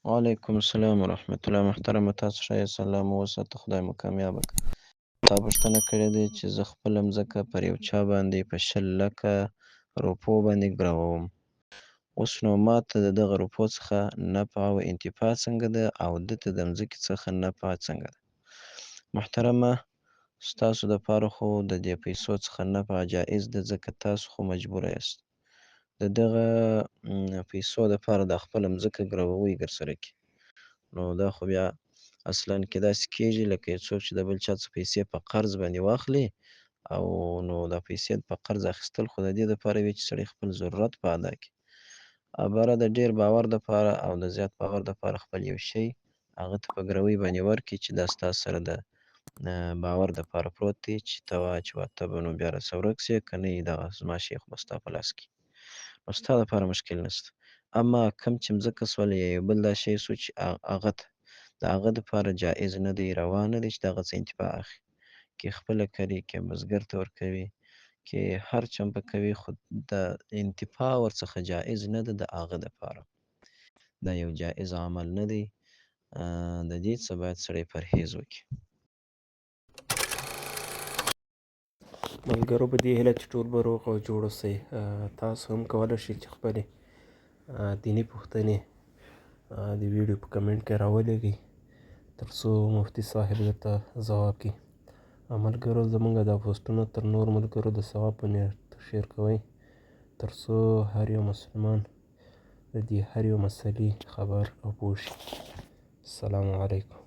وعلیکم السلام ورحمة الله. محترمه تاسو ښه یاست؟ الله مو وساته، خدای مو کامیابه کړه. تا پوښتنه کړې ده چې زه خپله مځکه پر یو چا باندې په 20,00,000 روپو باندې ګرځوم. اوس نو ماته د دغه روپو څخه نفع او انتفاع څنګه ده او ده ته د مځکې څخه نفع څنګه ده؟ محترمه، ستاسو دپاره خو د دې پیسو څخه نفع جایز ده، ځکه تاسو خو مجبوره یاست د دغه پیسو دپاره دا خپله مځکه ګرووئ درسره کړي. نو دا خو بیا اصلاً کې داسې کېږي لکه یو څوک چې د بل چا څخه پیسې په قرض باندې واخلي او نو دا پیسې په قرض اخیستل خو د دې دپاره وي چې سړی خپل ضرورت په ادا کړي. بره د ډېر باور دپاره او د زیات باور دپاره خپل یو شی هغه ته په ګروۍ باندې ورکړي چې دا ستا سره د باور دپاره پروت دی چې ته واچوه، ته به نو بیا راسه ورک سې، که نه یې دغه زما شی خو به ستا په لاس کې نو ستا دپاره مشکل نشته. اما کوم چې مځکه سوله یا یو بل دا شی سو چې هغه ته د هغه دپاره جایز نه دی، روا نه دی چې د هغه څه انتفاع اخلي. کې خپله کري، کې بزګر ته ورکوي، کې هر چمبه کوي، خو د انتفاع ورڅخه جایز نه ده د هغه دپاره. دا یو جایز عمل نه دی. د دې څخه باید سړی پرهیز وکړي. ملګرو په دې هیله چې ټول به روغ او جوړ اوسئ. تاسو هم کولی شئ چې خپلې دیني پوښتنې د ویډیو په کمنټ کې راولېږئ تر څو مفتي صاحب درته ځواب کړي. ملګرو زموږ دا پوسټونه تر نورو ملګرو د ثواب په نیت شیر کوئ تر څو هر یو مسلمان د دې هر یو مسلې خبر او پوه شي. السلام علیکم.